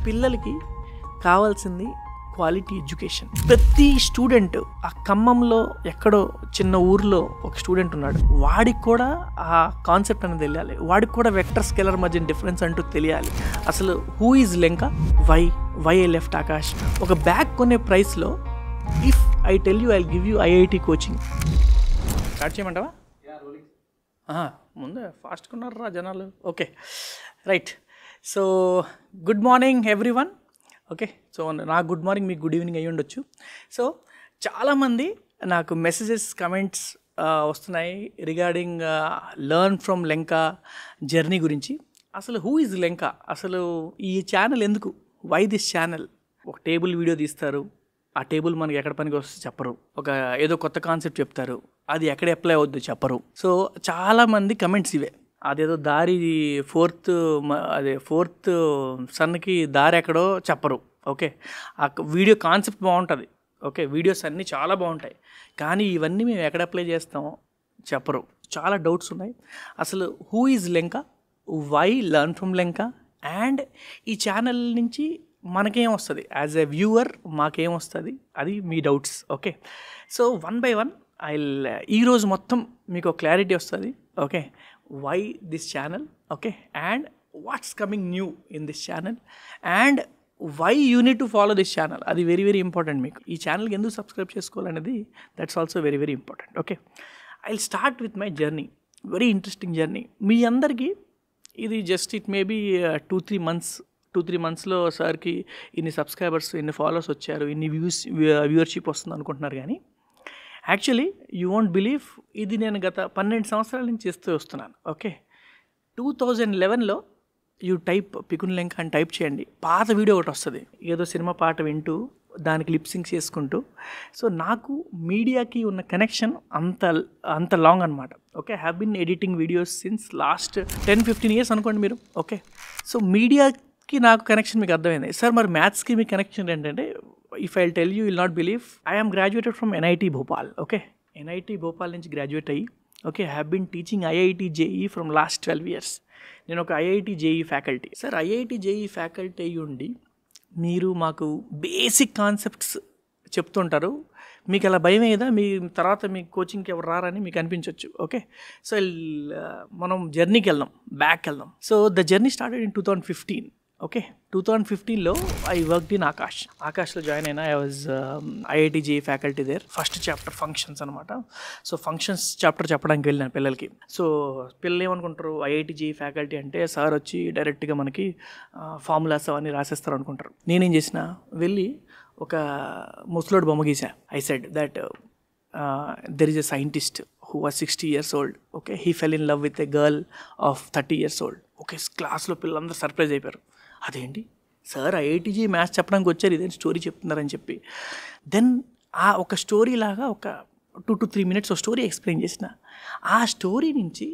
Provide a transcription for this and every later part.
పిల్లలకి కావాల్సింది quality education. ప్రతి స్టూడెంట్ ఆ ఖమ్మంలో ఎక్కడో చిన్న ఊర్లో ఒక స్టూడెంట్ ఉన్నాడు, వాడికి కూడా ఆ కాన్సెప్ట్ అనేది తెలియాలి, వాడికి కూడా వెక్టర్ స్కేలర్ మధ్య డిఫరెన్స్ అంటూ తెలియాలి. అసలు who is Lenka, why I left Aakash. ఒక బ్యాగ్ కొనే ప్రైస్లో if I tell you I give you IIT coaching. Start చేయమంటావా? ముందే ఫాస్ట్గా ఉన్నారా జనాలు. Okay right. So good morning everyone. Okay, so నా గుడ్ మార్నింగ్ మీకు గుడ్ ఈవినింగ్ అయ్యి ఉండొచ్చు. సో చాలామంది నాకు మెసేజెస్ కమెంట్స్ వస్తున్నాయి regarding learn from Lenka journey గురించి. అసలు హూ ఈజ్ లెంకా, అసలు ఈ ఛానల్ ఎందుకు, వై దిస్ ఛానల్. ఒక టేబుల్ వీడియో తీస్తారు, ఆ టేబుల్ మనకి ఎక్కడ పనికి వస్తే చెప్పరు, ఒక ఏదో కొత్త కాన్సెప్ట్ చెప్తారు, అది ఎక్కడ అప్లై అవుద్దో చెప్పరు. సో చాలామంది కమెంట్స్ ఇవే, అదేదో దారి ఫోర్త్ సన్కి దారి ఎక్కడో చెప్పరు. ఓకే, ఆ వీడియో కాన్సెప్ట్ బాగుంటుంది, ఓకే, వీడియోస్ అన్నీ చాలా బాగుంటాయి, కానీ ఇవన్నీ మేము ఎక్కడ అప్లై చేస్తామో చెప్పరు. చాలా డౌట్స్ ఉన్నాయి. అసలు who is Lenka, why learn from Lenka, and ఈ ఛానల్ నుంచి మనకేం వస్తుంది, యాజ్ ఎ వ్యూవర్ మాకేం వస్తుంది, అది మీ doubts. Okay, so one by one ఈరోజు మొత్తం మీకు క్లారిటీ వస్తుంది. Okay, why this channel, okay, and what's coming new in this channel, and why you need to follow this channel. అది వెరీ వెరీ ఇంపార్టెంట్. మీకు ఈ ఛానల్కి ఎందుకు సబ్స్క్రైబ్ చేసుకోవాలనేది that's also very very important. Okay, I will start with my journey, very interesting journey. మీ అందరికీ ఇది just it may be 2-3 monthsలో సార్కి ఇన్ని సబ్స్క్రైబర్స్, ఇన్ని ఫాలోవర్స్ వచ్చారు, ఇన్ని వ్యూవర్షిప్ వస్తుంది అనుకుంటున్నారు. కానీ యాక్చువల్లీ యూ వోంట్ బిలీవ్, ఇది నేను గత 12 సంవత్సరాల నుంచి చేస్తూ వస్తున్నాను. ఓకే, 2011లో యూ టైప్ పికున్ లెంక అని టైప్ చేయండి, పాత వీడియో ఒకటి వస్తుంది, ఏదో సినిమా పాట వింటూ దానికి లిప్సింగ్ చేసుకుంటూ. సో నాకు మీడియాకి ఉన్న కనెక్షన్ అంత లాంగ్ అనమాట. Okay, have been editing videos since last 10-15 years అనుకోండి మీరు. ఓకే, సో మీడియాకి నాకు కనెక్షన్ మీకు అర్థమైంది. సార్ మరి మ్యాథ్స్కి మీ కనెక్షన్ ఏంటంటే, if I'll tell you, you'll not believe, I am graduated from NIT Bhopal. Okay, NIT Bhopal నుంచి గ్రాడ్యుయేట్ అయ్యి, okay, have been teaching IIT JEE from last 12 years. నేను ఒక IIT JEE faculty. Sir IIT JEE faculty అయ్యి ఉండి మీరు మాకు basic concepts చెప్తుంటారు, మీకు అలా భయం ఏదా, మీ తర్వాత మీ కోచింగ్కి ఎవరు రారని మీకు అనిపించవచ్చు. ఓకే, సో మనం జర్నీకి బ్యాక్ వెళ్దాం. So the journey started in 2015. Okay, 2015లో ఐ వర్క్డ్ ఇన్ ఆకాష్లో జాయిన్ అయినా. I was IIT JEE faculty there. First chapter functions అనమాట. సో ఫంక్షన్స్ చాప్టర్ చెప్పడానికి వెళ్ళినాను పిల్లలకి. సో పిల్లలు ఏమనుకుంటారు, IIT JEE ఫ్యాకల్టీ అంటే సార్ వచ్చి డైరెక్ట్గా మనకి ఫార్ములాస్ అవన్నీ రాసేస్తారు అనుకుంటారు. నేనేం చేసిన, వెళ్ళి ఒక ముసలోడు బొమ్మ గీసా. I said that there is a scientist who was 60 years old. Okay, he fell in love with a girl of 30 years old. Okay, క్లాస్లో పిల్లలందరూ సర్ప్రైజ్ అయిపోయారు, అదేంటి సార్ IIT JEE మ్యాథ్స్ చెప్పడానికి వచ్చారు, ఇదేంటి స్టోరీ చెప్తున్నారని చెప్పి. దెన్ ఆ ఒక స్టోరీ లాగా ఒక 2-3 minutes ఒక స్టోరీ ఎక్స్ప్లెయిన్ చేసిన. ఆ స్టోరీ నుంచి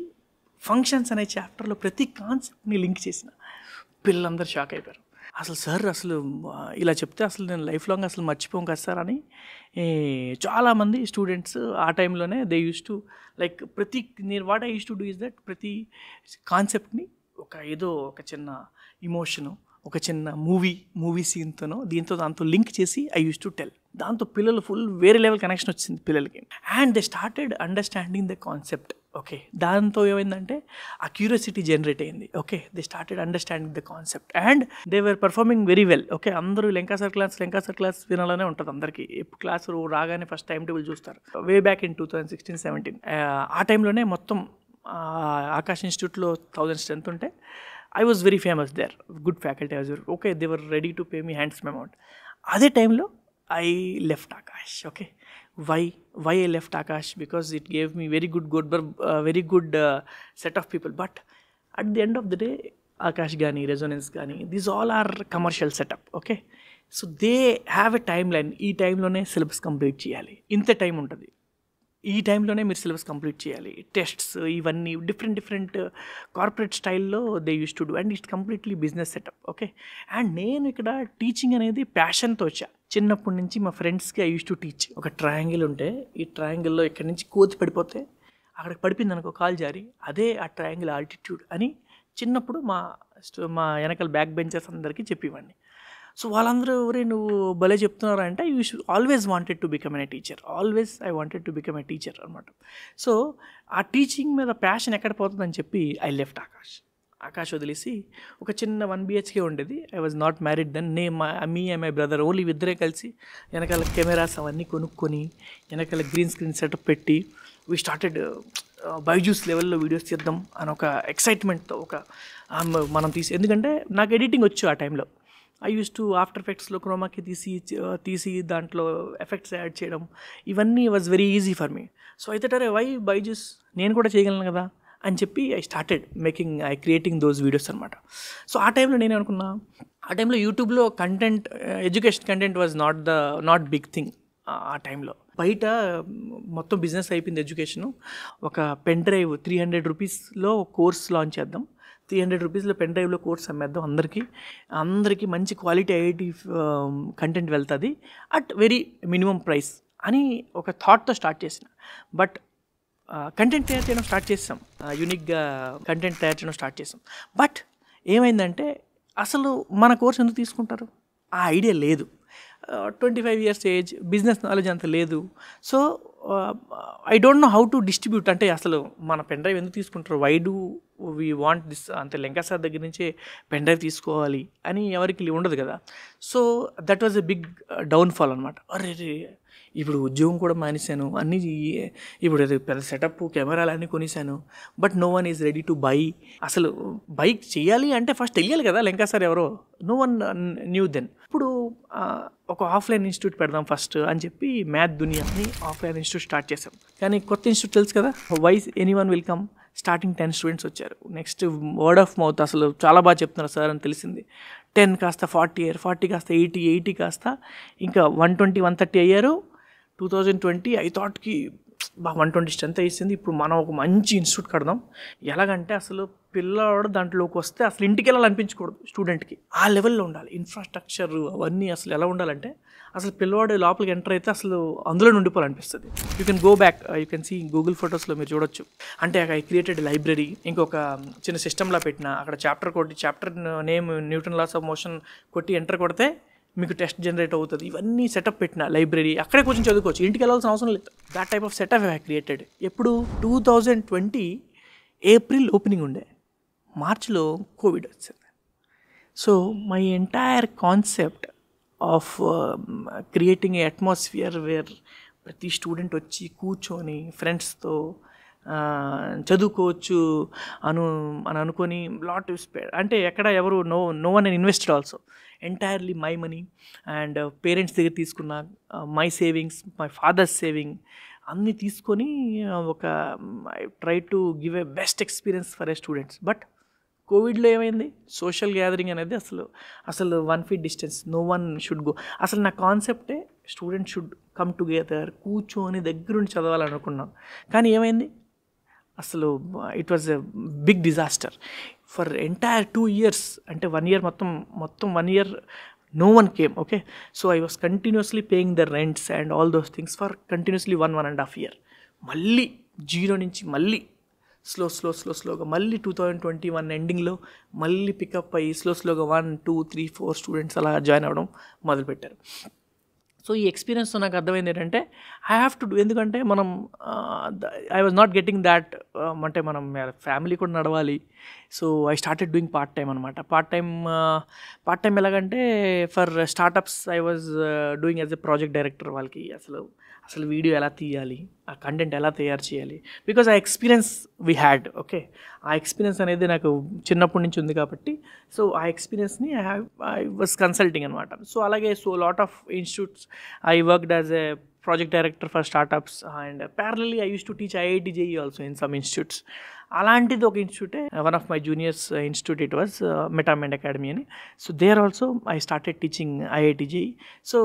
ఫంక్షన్స్ అనే చాప్టర్లో ప్రతి కాన్సెప్ట్ని లింక్ చేసిన. పిల్లలందరూ షాక్ అయిపోయారు. అసలు సార్ అసలు ఇలా చెప్తే అసలు నేను లైఫ్ లాంగ్ అసలు మర్చిపోం కదా సార్ అని చాలామంది స్టూడెంట్స్ ఆ టైంలోనే they use to like what I use to do is that ప్రతి కాన్సెప్ట్ని ఏదో ఒక చిన్న ఇమోషను, ఒక చిన్న మూవీ సీన్తోనో దాంతో లింక్ చేసి ఐ యూస్ టు టెల్. దాంతో పిల్లలు ఫుల్ వేరే లెవెల్ కనెక్షన్ వచ్చింది పిల్లలకి, and they started understanding the concept. Okay, దాంతో ఏమైందంటే ఆ క్యూరియాసిటీ జనరేట్ అయింది. Okay, they started understanding the concept and they were performing very well. Okay, అందరూ లెంకా సార్ క్లాస్ వినాలనే ఉంటుంది అందరికీ. ఎప్పుడు క్లాస్ రాగానే ఫస్ట్ టైం టేబుల్ చూస్తారు. వే బ్యాక్ ఇన్ 2016-17 ఆ టైంలోనే మొత్తం ఆకాష్ ఇన్స్టిట్యూట్లో 1000 strength ఉంటే I was very famous there, good faculty. I was okay, they were ready to pay me handsome amount. అదే టైంలో I left Akash. Okay, why I left Akash? Because it gave me very good set of people. But at the end of the day, Akash gani, Resonance gani, these all are commercial setup. Okay, so they have a timeline. ఈ టైంలోనే syllabus complete చేయాలి, ఇంత time ఉంటుంది, ఈ టైంలోనే మీరు syllabus complete చేయాలి, tests ఇవన్నీ డిఫరెంట్ కార్పొరేట్ స్టైల్లో they use to do, and it's completely business setup. Okay, and నేను ఇక్కడ టీచింగ్ అనేది ప్యాషన్తో వచ్చా. చిన్నప్పటి నుంచి మా ఫ్రెండ్స్కి ఐ యూస్ టు టీచ్. ఒక ట్రయాంగిల్ ఉంటే ఈ ట్రయాంగిల్లో ఇక్కడి నుంచి కోతి పడిపోతే అక్కడికి పడిపోయింది అనుకో కాలు జారి, అదే ఆ ట్రయాంగిల్ ఆల్టిట్యూడ్ అని చిన్నప్పుడు మా మా వెనకాల బ్యాక్ బెంచర్స్ అందరికీ చెప్పేవాడిని. సో వాళ్ళందరూ ఎవరే నువ్వు భలే చెప్తున్నారు అంటే you should always wanted to become a teacher, always I wanted to become a teacher అనమాట. సో ఆ టీచింగ్ మీద ప్యాషన్ ఎక్కడ పోతుందని చెప్పి ఐ లెఫ్ట్ ఆకాష్ వదిలేసి ఒక చిన్న 1 BHK ఉండేది. I was not married then. Me and my brother only ఇద్దరే కలిసి వెనకాల కెమెరాస్ అవన్నీ కొనుక్కొని వెనకాల గ్రీన్ స్క్రీన్ సెటప్ పెట్టి వీ స్టార్టెడ్ బైజూస్ లెవెల్లో వీడియోస్ తీద్దాం అని ఒక ఎక్సైట్మెంట్తో మనం ఎందుకంటే నాకు ఎడిటింగ్ వచ్చు ఆ టైంలో. ఐ యూస్ టు ఆఫ్టర్ ఎఫెక్ట్స్లో క్రోమాకి తీసి దాంట్లో ఎఫెక్ట్స్ యాడ్ చేయడం ఇవన్నీ was very easy for me. So అయితే అరే వై బైజూస్ నేను కూడా చేయగలను కదా అని చెప్పి ఐ క్రియేటింగ్ దోస్ వీడియోస్ అనమాట. సో ఆ టైంలో నేను అనుకున్నా, ఆ టైంలో యూట్యూబ్లో content education content was not big thing. ఆ టైంలో బయట మొత్తం బిజినెస్ అయిపోయింది ఎడ్యుకేషను. ఒక పెన్ డ్రైవ్ 300 రూపీస్లో కోర్స్ లాంచ్ చేద్దాం, 300 రూపీస్లో పెన్ డ్రైవ్లో కోర్స్ అమ్మేద్దాం, అందరికీ మంచి క్వాలిటీ ఐఐటి కంటెంట్ వెళ్తుంది అట్ వెరీ మినిమం ప్రైస్ అని ఒక థాట్తో స్టార్ట్ చేసిన. బట్ కంటెంట్ తయారు చేయడం స్టార్ట్ చేసాం, యూనిక్గా కంటెంట్ తయారు చేయడం స్టార్ట్ చేసాం. బట్ ఏమైందంటే అసలు మన కోర్స్ ఎందుకు తీసుకుంటారు ఆ ఐడియా లేదు. 25 years ఏజ్, బిజినెస్ నాలెడ్జ్ అంత లేదు. So I don't know how to distribute. అంటే అసలు మన పెన్ డ్రైవ్ ఎందుకు తీసుకుంటారు, why do we want this, అంతే లెంకా సార్ దగ్గర నుంచే పెన్ డ్రైవ్ తీసుకోవాలి అని ఎవరికి ఉండదు కదా. So that was a big downfall అనమాట. అరే ఇప్పుడు ఉద్యోగం కూడా మానేశాను, అన్నీ ఇప్పుడు పెద్ద సెటప్ కెమెరాలు అన్నీ కొనేసాను, but no one is ready to buy. అసలు బైక్ చేయాలి అంటే ఫస్ట్ తెలియాలి కదా లెంకా సార్ ఎవరో, నో వన్ న్యూ దెన్. ఇప్పుడు ఒక ఆఫ్లైన్ ఇన్స్టిట్యూట్ పెడదాం ఫస్ట్ అని చెప్పి మ్యాథ్ దునియా అని ఆఫ్లైన్ ఇన్స్టిట్యూట్ స్టార్ట్ చేసాం. కానీ కొత్త ఇన్స్టిట్యూట్ తెలుసు కదా, wise anyone will come. Starting 10 students వచ్చారు. నెక్స్ట్ వర్డ్ ఆఫ్ మౌత్, అసలు చాలా బాగా చెప్తున్నారు సార్ అని తెలిసింది. 10 కాస్త 40 కాస్త 80 కాస్త ఇంకా 120 130 అయ్యారు. 2020 ఐ థాట్కి 120 స్ట్రెంత్ అయ్యింది. ఇప్పుడు మనం ఒక మంచి ఇన్స్టిట్యూట్ కడదాం. ఎలాగంటే అసలు పిల్లవాడు దాంట్లోకి వస్తే అసలు ఇంటికి వెళ్ళాలనిపించకూడదు స్టూడెంట్కి, ఆ లెవెల్లో ఉండాలి ఇన్ఫ్రాస్ట్రక్చర్ అవన్నీ. అసలు ఎలా ఉండాలంటే అసలు పిల్లవాడు లోపలికి ఎంటర్ అయితే అసలు అందులో ఉండిపోవాలనిపిస్తుంది. You can go back, you can see Google ఫొటోస్లో మీరు చూడొచ్చు. అంటే ఐ క్రియేటెడ్ లైబ్రరీ, ఇంకొక చిన్న సిస్టమ్లా పెట్టిన, అక్కడ chapter name Newton loss of motion కొట్టి ఎంటర్ కొడితే మీకు టెస్ట్ జనరేట్ అవుతుంది. ఇవన్నీ సెటప్ పెట్టిన లైబ్రరీ, అక్కడే కూర్చొని చదువుకోవచ్చు, ఇంటికి వెళ్ళాల్సిన అవసరం లేదు. That type of setup I created. ఎప్పుడు 2020 ఏప్రిల్ ఓపెనింగ్ ఉండే, మార్చ్లో కోవిడ్ వచ్చింది. So my entire concept of creating a atmosphere where ప్రతి స్టూడెంట్ వచ్చి కూర్చొని ఫ్రెండ్స్తో చదువుకోవచ్చు అని అనుకొని లాట్ స్పెండ్, అంటే ఎక్కడ ఎవరు no one invested also, entirely my money and parents దగ్గర తీసుకున్న my savings, my father's saving అన్నీ తీసుకొని I try to give a best experience for a students. But కోవిడ్లో ఏమైంది, సోషల్ గ్యాదరింగ్ అనేది అసలు 1 feet distance, no one should go. అసలు నా కాన్సెప్టే స్టూడెంట్ షుడ్ కమ్ టుగెదర్, కూర్చొని దగ్గరుండి చదవాలనుకున్నాం. కానీ ఏమైంది, అసలు it was a big disaster for entire 2 years. అంటే 1 year మొత్తం 1 year no one came. Okay, so I was continuously paying the rents and all those things for continuously 1.5 year. మళ్ళీ zero నుంచి మళ్ళీ స్లోగా మళ్ళీ 2021 ఎండింగ్లో మళ్ళీ పికప్ అయ్యి స్లోగా 1 2 3 4 స్టూడెంట్స్ అలా జాయిన్ అవ్వడం మొదలుపెట్టారు. సో ఈ ఎక్స్పీరియన్స్తో నాకు అర్థమైంది ఏంటంటే ఐ హ్యావ్ టు డూ, ఎందుకంటే మనం I was not getting that, అంటే మనం ఫ్యామిలీ కూడా నడవాలి. So I started doing part time అనమాట. పార్ట్ టైం ఎలాగంటే for startups I was doing as a project director. వాళ్ళకి అసలు వీడియో ఎలా తీయాలి, ఆ కంటెంట్ ఎలా తయారు చేయాలి, బికాజ్ ఆ ఎక్స్పీరియన్స్ వీ హ్యాడ్. ఓకే, ఆ ఎక్స్పీరియన్స్ అనేది నాకు చిన్నప్పటి నుంచి ఉంది కాబట్టి సో ఆ ఎక్స్పీరియన్స్ని ఐ వాజ్ కన్సల్టింగ్ అనమాట. సో అలాగే lot of institutes I worked as a project director for startups, and parallelly I used to teach IIT JEE also in some institutes. అలాంటిది ఒక ఇన్స్టిట్యూటే, one of my juniors institute, it was Metamend academy అని. So there also I started teaching IIT JEE. So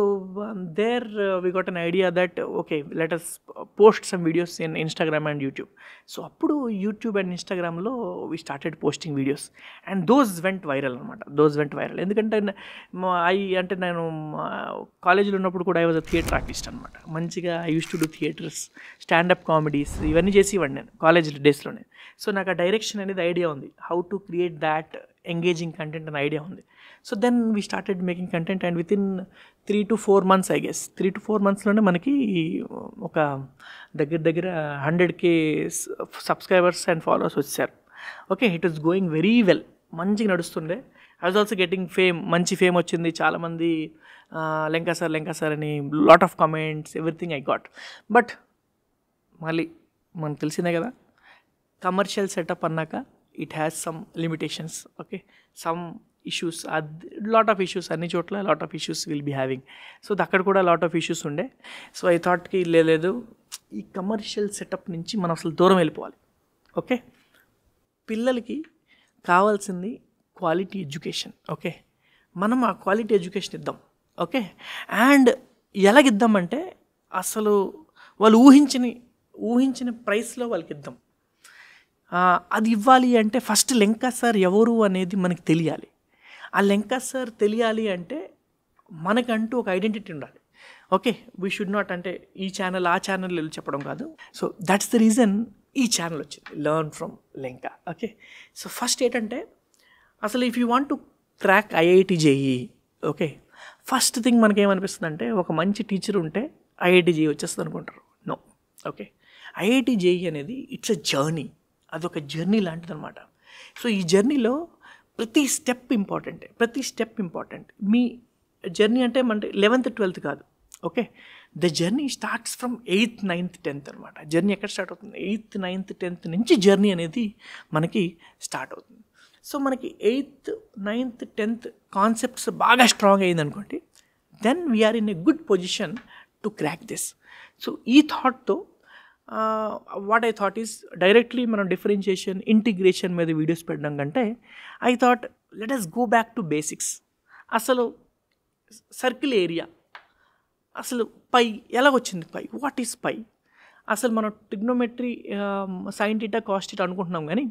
there we got an idea that okay let us post some videos in Instagram and YouTube. So అప్పుడు YouTube and ఇన్స్టాగ్రామ్లో we started posting videos and those went viral అనమాట. ఎందుకంటే నేను కాలేజీలో ఉన్నప్పుడు కూడా I was a theatre artist అనమాట. మంచిగా I use to do theatres, stand up comedies ఇవన్నీ చేసేవాడిని నేను కాలేజ్ డేస్లోనే. సో నాకు ఆ డైరెక్షన్ అనేది ఐడియా ఉంది, how to create that engaging content అనే ఐడియా ఉంది. So then we started making content and within 3 to 4 months I guess 3 to 4 monthsలోనే మనకి ఒక దగ్గర 100K సబ్స్క్రైబర్స్ అండ్ ఫాలోవర్స్ వచ్చారు. Okay, it was going very well, మంచిగా నడుస్తుండే. I was also getting fame, మంచి ఫేమ్ వచ్చింది. చాలామంది లెంకా సార్ అని lot of comments, everything I got. But మళ్ళీ మనకు తెలిసిందే కదా, కమర్షియల్ సెటప్ అన్నాక it has some limitations. Okay, some issues, lot of issues, అన్ని చోట్ల lot of issues will be having. So అక్కడ కూడా లాట్ ఆఫ్ ఇష్యూస్ ఉండే. సో ఐ థాట్కి లేదు, ఈ కమర్షియల్ సెటప్ నుంచి మనం అసలు దూరం వెళ్ళిపోవాలి. ఓకే, పిల్లలకి కావాల్సింది క్వాలిటీ ఎడ్యుకేషన్. ఓకే, మనం ఆ క్వాలిటీ ఎడ్యుకేషన్ ఇద్దాం. ఓకే, అండ్ ఎలాగిద్దామంటే అసలు వాళ్ళు ఊహించిన ప్రైస్లో వాళ్ళకి ఇద్దాం. అది ఇవ్వాలి అంటే ఫస్ట్ లెంకా సార్ ఎవరు అనేది మనకి తెలియాలి. ఆ లెంకా సార్ తెలియాలి అంటే మనకంటూ ఒక ఐడెంటిటీ ఉండాలి. ఓకే, వీ షుడ్ నాట్ అంటే ఈ ఛానల్ ఆ ఛానల్ వెళ్ళి చెప్పడం కాదు. సో దట్స్ ద రీజన్ ఈ ఛానల్ వచ్చింది, learn from Lenka. Okay, so first ఏంటంటే అసలు if you want to crack IIT JEE, okay, first thing మనకేమనిపిస్తుంది అంటే ఒక మంచి టీచర్ ఉంటే IIT JEE వచ్చేస్తుంది అనుకుంటారు. నో. ఓకే, IIT JEE అనేది ఇట్స్ ఎ జర్నీ, అదొక జర్నీ లాంటిది అనమాట. సో ఈ జర్నీలో ప్రతి స్టెప్ ఇంపార్టెంట్. మీ జర్నీ అంటే మన 11th 12th కాదు. Okay, the journey starts from 8th 9th 10th అనమాట. జర్నీ ఎక్కడ స్టార్ట్ అవుతుంది? 8th 9th 10th నుంచి జర్నీ అనేది మనకి స్టార్ట్ అవుతుంది. సో మనకి 8th 9th 10th కాన్సెప్ట్స్ బాగా స్ట్రాంగ్ అయ్యింది అనుకోండి, then we're in a good position to crack this. So ఈ థాట్తో what I thought is directly మనం డిఫరెన్షియేషన్, ఇంటిగ్రేషన్ మీద వీడియోస్ పెట్టడం కంటే I thought let us go back to basics. అసలు సర్కిల్ ఏరియా, అసలు పై ఎలా వచ్చింది? Pi, what is pi? అసలు మనం trigonometry, sine theta, cos theta అనుకుంటున్నాం, కానీ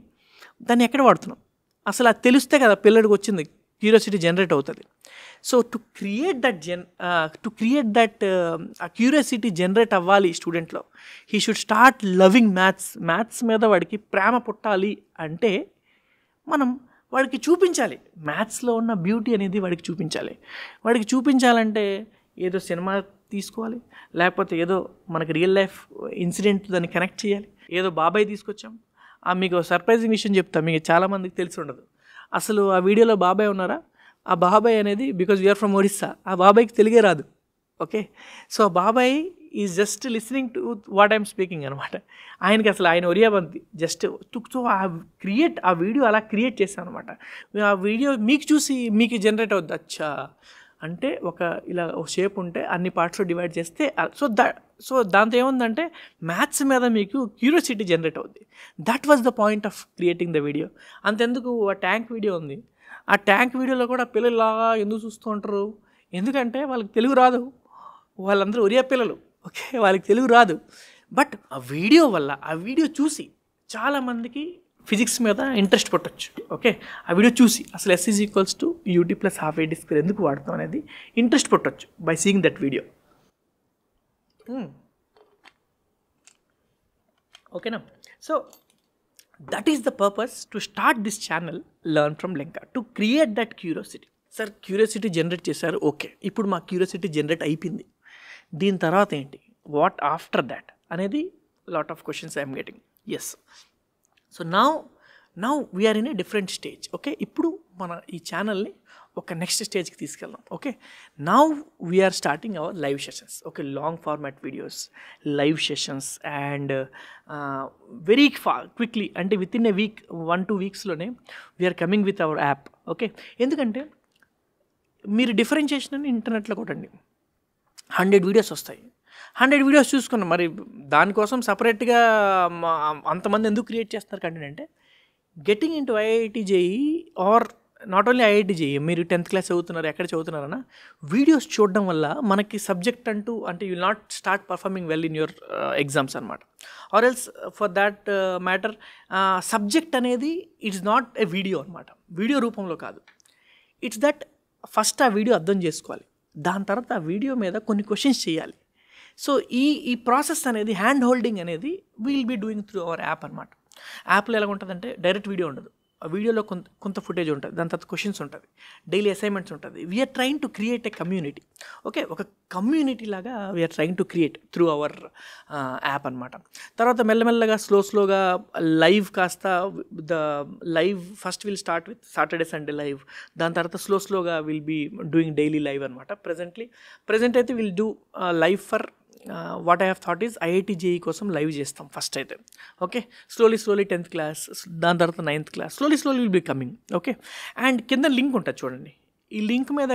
దాన్ని ఎక్కడ వాడుతున్నాం? అసలు అది తెలిస్తే కదా పిల్లడికి వచ్చింది, క్యూరియాసిటీ జనరేట్ అవుతుంది. సో టు క్రియేట్ దట్ ఆ క్యూరియాసిటీ జనరేట్ అవ్వాలి స్టూడెంట్లో, he should start loving maths మీద వాడికి ప్రేమ పుట్టాలి అంటే మనం వాడికి చూపించాలి. మ్యాథ్స్లో ఉన్న బ్యూటీ అనేది వాడికి చూపించాలంటే ఏదో సినిమా తీసుకోవాలి, లేకపోతే ఏదో మనకి రియల్ లైఫ్ ఇన్సిడెంట్ దాన్ని కనెక్ట్ చేయాలి. ఏదో బాబాయ్ తీసుకొచ్చాం. మీకు సర్ప్రైజింగ్ విషయం చెప్తా, మీకు చాలామందికి తెలిసి ఉండదు. అసలు ఆ వీడియోలో బాబాయ్ ఉన్నారా? ఆ బాబాయ్ అనేది బికాజ్ వీఆర్ ఫ్రమ్ ఒరిస్సా, ఆ బాబాయ్కి తెలుగే రాదు. ఓకే, సో ఆ బాబాయ్ is just listening to what I'm speaking అనమాట. ఆయనకి అసలు ఆయన ఒరియాబంతి జస్ట్. సో ఆ వీడియో అలా క్రియేట్ చేశాను అనమాట. ఆ వీడియో మీకు చూసి మీకు జనరేట్ అవుద్ది. అచ్చా అంటే ఇలా ఒక షేప్ ఉంటే అన్ని పార్ట్స్లో డివైడ్ చేస్తే సో దాంతో ఏముందంటే మ్యాథ్స్ మీద మీకు క్యూరియాసిటీ జనరేట్ అవుద్ది. That was the point of creating the video. అంతెందుకు, ఆ ట్యాంక్ వీడియో ఉంది, ఆ ట్యాంక్ వీడియోలో కూడా పిల్లలు లాగా ఎందుకు చూస్తూ ఉంటారు? ఎందుకంటే వాళ్ళకి తెలుగు రాదు, వాళ్ళందరూ ఒరియా పిల్లలు. ఓకే, వాళ్ళకి తెలుగు రాదు. బట్ ఆ వీడియో చూసి చాలామందికి ఫిజిక్స్ మీద ఇంట్రెస్ట్ పుట్టచ్చు. ఓకే, ఆ వీడియో చూసి అసలు S = UT + ½ ఎందుకు వాడతాం అనేది ఇంట్రెస్ట్ పుట్టచ్చు బై సీయింగ్ దట్ వీడియో. ఓకేనా? So that is the purpose to start this channel learn from Lenka, to create that curiosity. Sir curiosity generate చేశారు, ఓకే, ఇప్పుడు మా క్యూరియాసిటీ జనరేట్ అయిపోయింది, దీని తర్వాత ఏంటి, వాట్ ఆఫ్టర్ దాట్ అనేది lot of questions I'm getting. Yes, so now we're in a different stage. Okay, ఇప్పుడు మన ఈ ఛానల్ని ఒక నెక్స్ట్ స్టేజ్కి తీసుకెళ్దాం. Okay, now we're starting hour live sessions. Okay, long format videos, live sessions, and very quickly అంటే within a week 1-2 వీక్స్లోనే we're coming with our app. Okay, ఎందుకంటే మీరు డిఫరెన్షియేషన్ అని ఇంటర్నెట్లో కొట్టండి, 100 వీడియోస్ వస్తాయి. 100 వీడియోస్ చూసుకున్నాం, మరి దానికోసం సపరేట్గా అంతమంది ఎందుకు క్రియేట్ చేస్తున్నారు కంటెంట్ అంటే, getting into IIT JEE or not only IIT JEE, మీరు 10th క్లాస్ చదువుతున్నారు, ఎక్కడ చదువుతున్నారన్నా వీడియోస్ చూడడం వల్ల మనకి సబ్జెక్ట్ అంటూ అంటే you will not start performing well in your exams అనమాట. Or else for that matter subject అనేది ఇట్స్ నాట్ ఏ వీడియో అనమాట, వీడియో రూపంలో కాదు. ఇట్స్ దట్ ఫస్ట్ ఆ వీడియో అర్థం చేసుకోవాలి, దాని తర్వాత ఆ వీడియో మీద కొన్ని క్వశ్చన్స్ చేయాలి. సో ఈ ప్రాసెస్ అనేది, హ్యాండ్ హోల్డింగ్ అనేది will be doing through our app అనమాట. యాప్లో ఎలా ఉంటుందంటే డైరెక్ట్ వీడియో ఉండదు, వీడియోలో కొంత ఫుటేజ్ ఉంటుంది, దాని తర్వాత క్వశ్చన్స్ ఉంటుంది, డైలీ అసైన్మెంట్స్ ఉంటుంది. We are trying to create a community. Okay, ఒక కమ్యూనిటీ లాగా we are trying to create through our app అనమాట. తర్వాత మెల్లమెల్లగా స్లోగా లైవ్ కాస్త the live first will start with Saturday Sunday live, దాని తర్వాత స్లోగా will be doing daily live అనమాట. ప్రజెంట్ అయితే will do live for what I have thought is IIT JEE కోసం లైవ్ చేస్తాం ఫస్ట్ అయితే. ఓకే, స్లోలీ 10th క్లాస్, దాని తర్వాత 9th class, slowly will be coming. Okay, and కింద link ఉంటుంది చూడండి, ఈ లింక్ మీద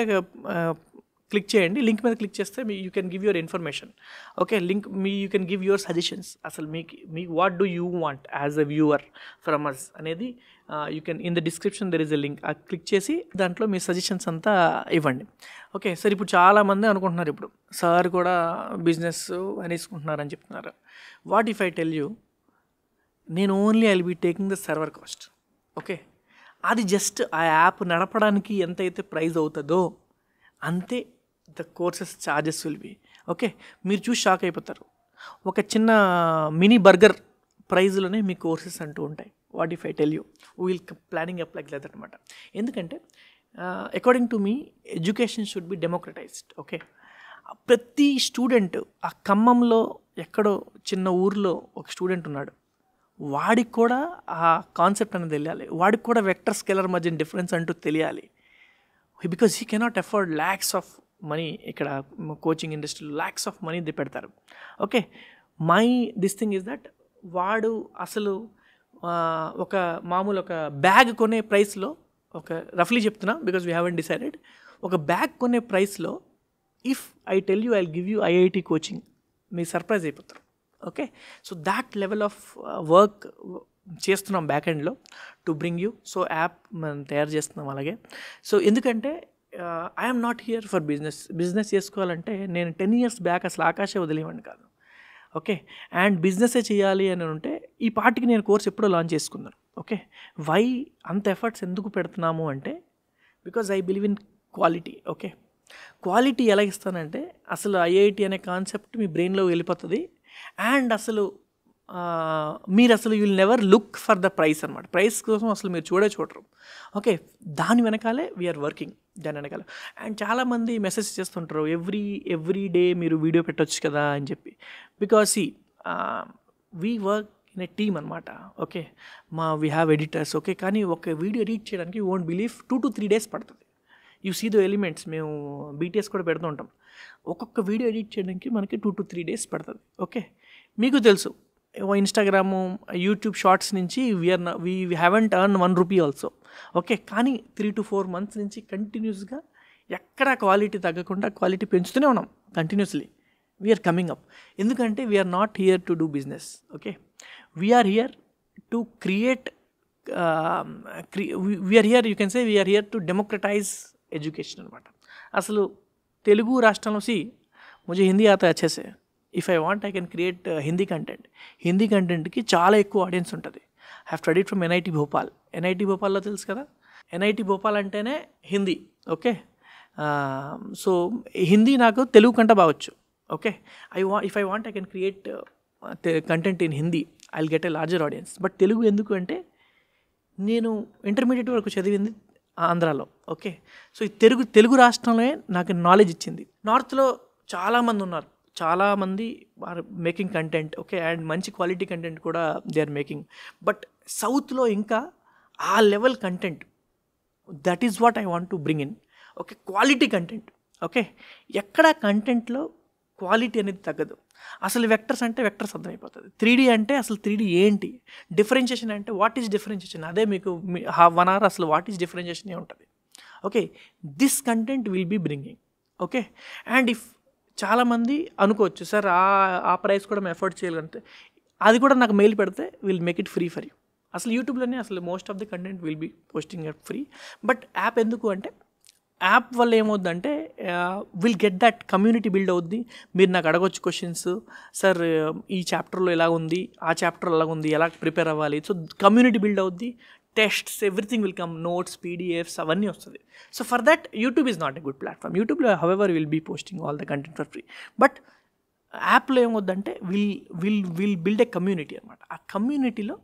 క్లిక్ చేయండి. లింక్ మీద క్లిక్ చేస్తే you can give your information. Okay, you can give your suggestions. అసలు మీకు what do you want as a viewer from us అనేది you can in the description there is a link, click చేసి దాంట్లో మీ suggestions అంతా ఇవ్వండి. Okay sir, ఇప్పుడు చాలామంది అనుకుంటున్నారు ఇప్పుడు సార్ కూడా బిజినెస్ అనేసుకుంటున్నారని చెప్తున్నారు. What if I tell you, నేను only I will be taking the server cost. Okay, అది జస్ట్ ఆ యాప్ నడపడానికి ఎంతైతే ప్రైస్ అవుతుందో అంతే the courses charges will be. Okay, మీరు చూసి షాక్ అయిపోతారు. ఒక చిన్న మినీ బర్గర్ ప్రైజ్లోనే మీ కోర్సెస్ అంటూ ఉంటాయి. What if I tell you, will planning up like that అనమాట. ఎందుకంటే అకార్డింగ్ టు మీ education should be democratized. Okay, ప్రతి స్టూడెంట్ ఆ ఖమ్మంలో ఎక్కడో చిన్న ఊర్లో ఒక స్టూడెంట్ ఉన్నాడు, వాడికి కూడా ఆ కాన్సెప్ట్ అనేది తెలియాలి, వాడికి కూడా వెక్టర్ స్కేలర్ మధ్య డిఫరెన్స్ అంటూ తెలియాలి. Because he cannot afford lakhs of money. ఇక్కడ కోచింగ్ ఇండస్ట్రీలో ల్యాక్స్ ఆఫ్ మనీ పెడతారు. Okay, this thing is that వాడు అసలు ఒక మామూలు ఒక బ్యాగ్ కొనే ప్రైస్లో, ఒక రఫ్లీ చెప్తున్నా బికాజ్ వీ హ్యావెంట్ డిసైడెడ్, ఒక బ్యాగ్ కొనే ప్రైస్లో if I tell you I give you IIT coaching, మీరు సర్ప్రైజ్ అయిపోతారు. Okay, so that level of work చేస్తున్నాం బ్యాక్ ఎండ్లో to bring you. So app మనం తయారు చేస్తున్నాం అలాగే. సో ఎందుకంటే I'm not here for business చేసుకోవాలంటే నేను 10 years బ్యాక్ అసలు ఆకాశే వదిలేవాడిని కాదు. ఓకే, అండ్ బిజినెసే చేయాలి అని ఉంటే ఈ పార్టీకి నేను కోర్స్ ఎప్పుడో లాంచ్ చేసుకున్నాను. ఓకే, వై అంత ఎఫర్ట్స్ ఎందుకు పెడుతున్నాము అంటే because I believe in quality. Okay, quality ఎలా ఇస్తానంటే అసలు ఐఐటి అనే కాన్సెప్ట్ మీ బ్రెయిన్లో వెళ్ళిపోతుంది. అండ్ అసలు మీరు అసలు will never look for the price అనమాట. ప్రైస్ కోసం అసలు మీరు చూడరు. ఓకే, దాని వెనకాలే వీఆర్ వర్కింగ్, దాని వెనకాల. అండ్ చాలామంది మెసేజ్ చేస్తుంటారు ఎవ్రీ డే మీరు వీడియో పెట్టవచ్చు కదా అని చెప్పి. Because we work in a team అనమాట. Okay, we have editors. Okay, కానీ ఒక వీడియో ఎడిట్ చేయడానికి you won't believe 2 to 3 days పడుతుంది. యూ సీ ద ఎలిమెంట్స్, మేము బీటీఎస్ కూడా పెడుతూ ఉంటాం. ఒక్కొక్క వీడియో ఎడిట్ చేయడానికి మనకి 2 to 3 days పడుతుంది. ఓకే, మీకు తెలుసు ఇన్స్టాగ్రాము యూట్యూబ్ షార్ట్స్ నుంచి we haven't earn 1 rupee also. Okay, కానీ 3 to 4 months నుంచి కంటిన్యూస్గా ఎక్కడ క్వాలిటీ తగ్గకుండా క్వాలిటీ పెంచుతూనే ఉన్నాం కంటిన్యూస్లీ. We're coming up. ఎందుకంటే we're not here to do business. Okay, we're here to create, we're here you can say we're here to democratize education అనమాట. అసలు తెలుగు రాష్ట్రంలో ముझे హిందీ ఆతా అచ్చే సే, if I want I can create Hindi content. Hindi కంటెంట్కి చాలా ఎక్కువ ఆడియన్స్ ఉంటుంది. Have studied from NIT Bhopal. NIT భోపాల్లో తెలుసు కదా, ఎన్ఐటి భోపాల్ అంటేనే హిందీ. ఓకే, సో హిందీ నాకు తెలుగు కంటే బావచ్చు. Okay, if I want I can create content in Hindi, I will get a larger audience. But Telugu ఎందుకు అంటే నేను ఇంటర్మీడియట్ వరకు చదివింది ఆంధ్రాలో. ఓకే, సో ఈ తెలుగు రాష్ట్రంలో నాకు నాలెడ్జ్ ఇచ్చింది. నార్త్లో చాలామంది ఉన్నారు, చాలామంది are making content. Okay, and మంచి క్వాలిటీ కంటెంట్ కూడా దే ఆర్ మేకింగ్. బట్ సౌత్లో ఇంకా ఆ level content, that is what I want to bring in. Okay, quality content. Okay, ఎక్కడ కంటెంట్లో క్వాలిటీ అనేది తగ్గదు. అసలు వెక్టర్స్ అంటే వెక్టర్స్ అర్థమైపోతుంది. 3D అంటే అసలు 3D ఏంటి, డిఫరెన్షియేషన్ అంటే వాట్ ఈజ్ డిఫరెన్షియేషన్, అదే మీకు 1 hour అసలు వాట్ ఈజ్ డిఫరెన్షియేషన్ ఉంటుంది. Okay, this content will be bringing. Okay, and if చాలామంది అనుకోవచ్చు సార్ ఆ ప్రైస్ కూడా మేము ఎఫోర్డ్ చేయాలంటే, అది కూడా నాకు మెయిల్ పెడితే will make it free for you. అసలు యూట్యూబ్లోనే అసలు most of the content will be posting at free. But app ఎందుకు అంటే యాప్ వల్ల ఏమవుద్దంటే will get that community build అవుద్ది. మీరు నాకు అడగొచ్చు క్వశ్చన్స్, సార్ ఈ చాప్టర్లో ఎలా ఉంది, ఆ చాప్టర్లో ఎలా ఉంది, ఎలా ప్రిపేర్ అవ్వాలి. సో కమ్యూనిటీ బిల్డ్ అవుద్ది, tests everything will come, notes, PDFs అవన్నీ వస్తుంది. So for that YouTube is not a good platform. యూట్యూబ్లో however will be posting all the content for free. But యాప్లో ఏమవుద్దంటే విల్ బిల్డ్ ఏ కమ్యూనిటీ అనమాట. ఆ కమ్యూనిటీలో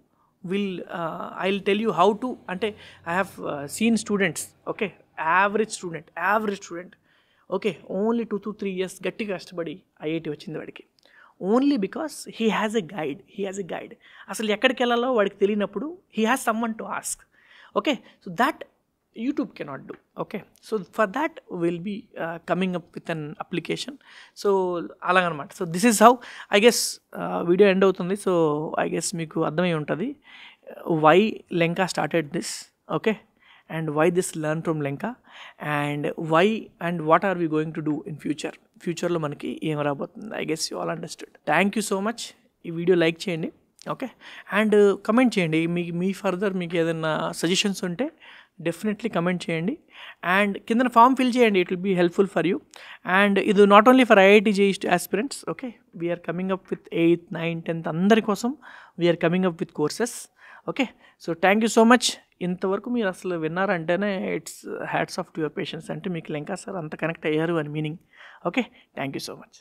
I'll tell you how to, అంటే I have seen students, okay, average student, okay, only 2 to 3 years గట్టిగా కష్టపడి IIT వచ్చింది వాడికి, only because he has a guide. అసలు ఎక్కడికి వెళ్ళాలో వాడికి తెలియనప్పుడు he has someone to ask. Okay, so that YouTube cannot do. Okay, so for that we'll be coming up with an application. So అలాగనమాట. So this is how I guess video end అవుతుంది. So I guess మీకు అర్థమై ఉంటుంది why Lenka started this, okay, and why this learn from Lenka, and why and what are we going to do in ఫ్యూచర్లో మనకి ఏం రాబోతుంది. I guess you all understood. Thank you so much. ఈ video like చేయండి, okay, and comment చేయండి. మీ further మీకు ఏదైనా సజెషన్స్ ఉంటే డెఫినెట్లీ కమెంట్ చేయండి, అండ్ కింద ఫామ్ ఫిల్ చేయండి. It will be helpful for you. And ఇది not only for IIT JEE aspirants, okay, we're coming up with 8th, 9th, 10th అందరి కోసం we're coming up with courses. Okay, so thank you so much. ఇంతవరకు మీరు అసలు విన్నారంటేనే it's hats off to your patience, అంటే మీకు Lenka sir అంత connect అయ్యారు అని meaning. Okay, thank you so much.